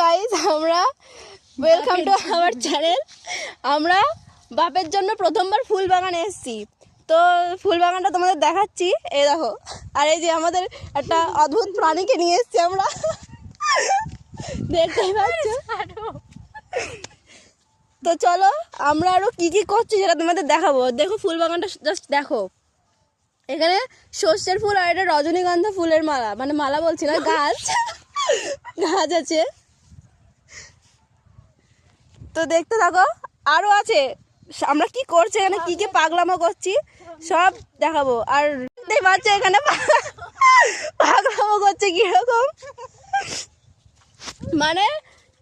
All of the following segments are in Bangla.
গাইস, আমরা ওয়েলকাম টু আওয়ার চ্যানেল। আমরা বাপের জন্য প্রথমবার ফুল বাগানে এসেছি। তো ফুল বাগানটা তোমাদের দেখাচ্ছি, এই দেখো। আর এই যে আমাদের একটা অদ্ভুত প্রাণীকে নিয়ে এসেছি আমরা, দেখতেই পাচ্ছ। তো চলো আমরা আরো কি কি করছি সেটা তোমাদের দেখাবো। দেখো ফুল বাগানটা জাস্ট দেখো। এখানে সর্ষের ফুল আর এটা রজনীগন্ধা ফুলের মালা, মানে মালা বলছি না, গাছ গাছ আছে। তো দেখতে থাকো, আরো আছে আমরা কি করছি এখানে, কি কি পাগলামো করছি সব দেখাবো। আর দেখতে পাচ্ছ এখানে পাগলামো করছে কিরকম, মানে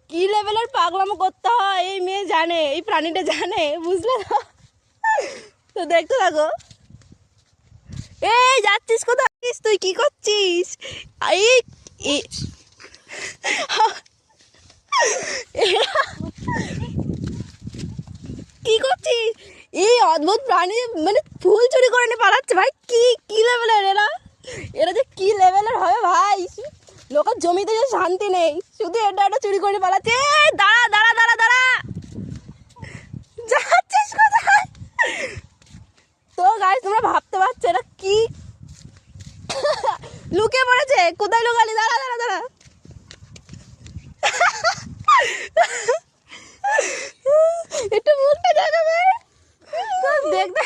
কি লেভেলের পাগলামো করতে হয় এই মেয়ে জানে, এই প্রাণীটা জানে, বুঝলে না? তো দেখতে থাকো। এই যাচ্ছিস কোথায়, তুই কি করছিস? এই কি করছিস? এই অদ্ভুত প্রাণী মানে ফুল চুরি করে নিয়ে পালাচ্ছে ভাই। কি কি লেভেলের এরা, এরা যে কি লেভেলের হবে ভাই। লোকের জমিতে যে শান্তি নেই, শুধু এটা এটা চুরি করে নিয়ে পালাচ্ছে। দাঁড়া দাঁড়া দাঁড়া দাঁড়া, যাচ্ছিস কোথায়? তো গাইস তোমরা ভাবতে পারছো এটা কি লুকিয়ে পড়েছে। কোথায় লুকালি? দাঁড়া দাঁড়া দাঁড়া, একটু মুখটা দেখাবে। দেখতে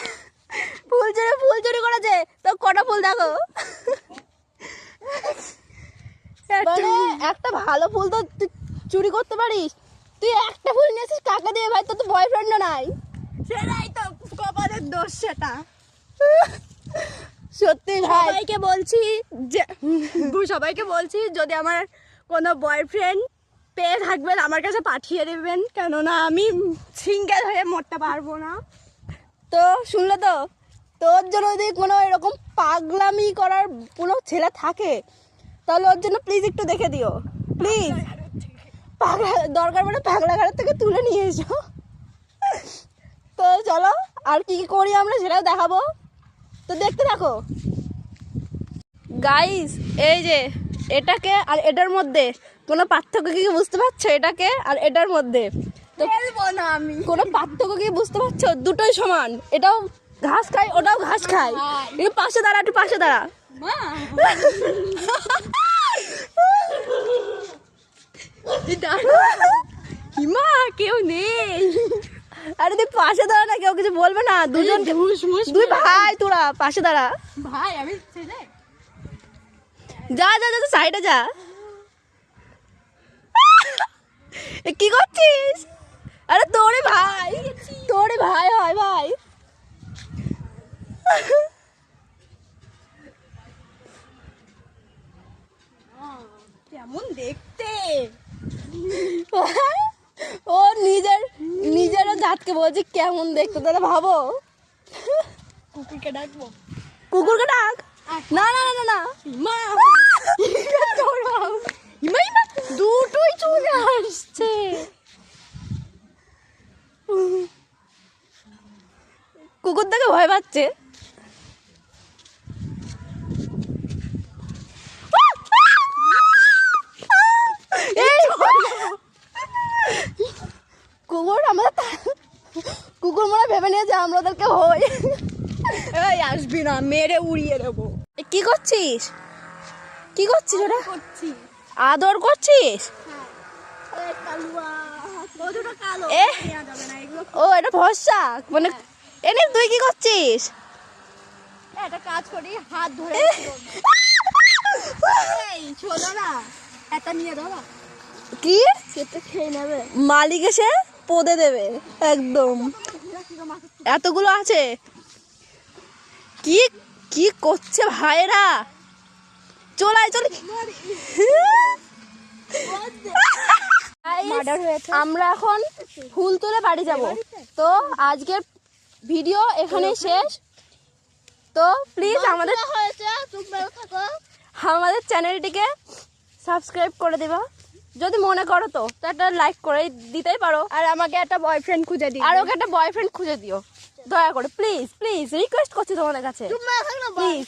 ফুল চুরি করেছে। তো কটা ফুল দেখো, মানে একটা ভালো ফুল তো তুই চুরি করতে পারিস। তুই একটা ফুল নিয়েছিস কাকে দিয়ে ভাই? তোর তো বয়ফ্রেন্ডও নাই। সেটাই তো কপালের দোষ সেটা। সত্যি ভাই, সবাইকে বলছি যদি আমার কোনো বয়ফ্রেন্ড পেয়ে থাকবেন আমার কাছে পাঠিয়ে দেবেন, কেননা আমি সিঙ্গেল হয়ে মরতে পারবো না। তো শুনলে তো, তোর জন্য যদি কোনো এরকম পাগলামি করার কোনো ছেলে থাকে তাহলে ওর জন্য প্লিজ একটু দেখে দিও, প্লিজ। পাগলা দরকার মানে পাগলা ঘাটের থেকে তুলে নিয়ে এসো। তো চলো আর কি কি করি আমরা সেটাও দেখাবো, তো দেখতে থাকো গাইস। এই যে এটাকে আর এটার মধ্যে কোনো পার্থক্য কি বুঝতে পারছো? এটাকে আর এটার মধ্যে তো বলবো না আমি। কোনো পার্থক্য কি বুঝতে পারছো? দুটোই সমান, এটাও ঘাস খায় ওটাও ঘাস খায়। একটু পাশে দাঁড়া, একটু পাশে দাঁড়া। হিমা কেউ নেই। আরে তুই পাশে দাঁড়া না, কেউ কিছু বলবে না। দুজন দুই ভাই, তোরা পাশে দাঁড়া। ভাই আমি যা যা যা, সাইডে যা। কি করছিস? আরে তোরে ভাই, তোরে ভাই হয় ভাই। কেমন দেখতে। ও নিজেরও জাতকে বলছে কেমন দেখতে, তাহলে ভাবো। কুকুরকে ডাকবো? কুকুরকে ডাক। না না না না, মা দুটোই চলে আসছে। কুকুর থেকে ভয় পাচ্ছে। কুকুর আমাদের, কুকুর মনে ভেবে নিয়েছে আমরা ওদেরকে হই। এই আসবি না, মেরে উড়িয়ে দেবো। কি করছিস? কি করছিস ওটা? করছি আদর করছিস? এ ও এটা ভরসা মানে। এনে তুই কি করছিস? একটা কাজ করি, হাত ধরে শোনো না, একটা নিয়ে দাও। কি সেটা খেয়ে নেবে, মালিক এসে পদে দেবে একদম। এতগুলো আছে, কি কি করছে ভাইরা? চলাই চলে। আমরা এখন ফুল তুলে বাড়ি যাব। তো আজকের ভিডিও এখানে শেষ। তো প্লিজ আমাদের চ্যানেলটিকে সাবস্ক্রাইব করে দেবা যদি মনে করো। তো একটা লাইক করে দিতেই পারো। আর আমাকে একটা বয়ফ্রেন্ড খুঁজে দিই, আর ওকে একটা বয়ফ্রেন্ড খুঁজে দিও দয়া করে, প্লিজ প্লিজ রিকোয়েস্ট করছি তোমাদের কাছে, প্লিজ।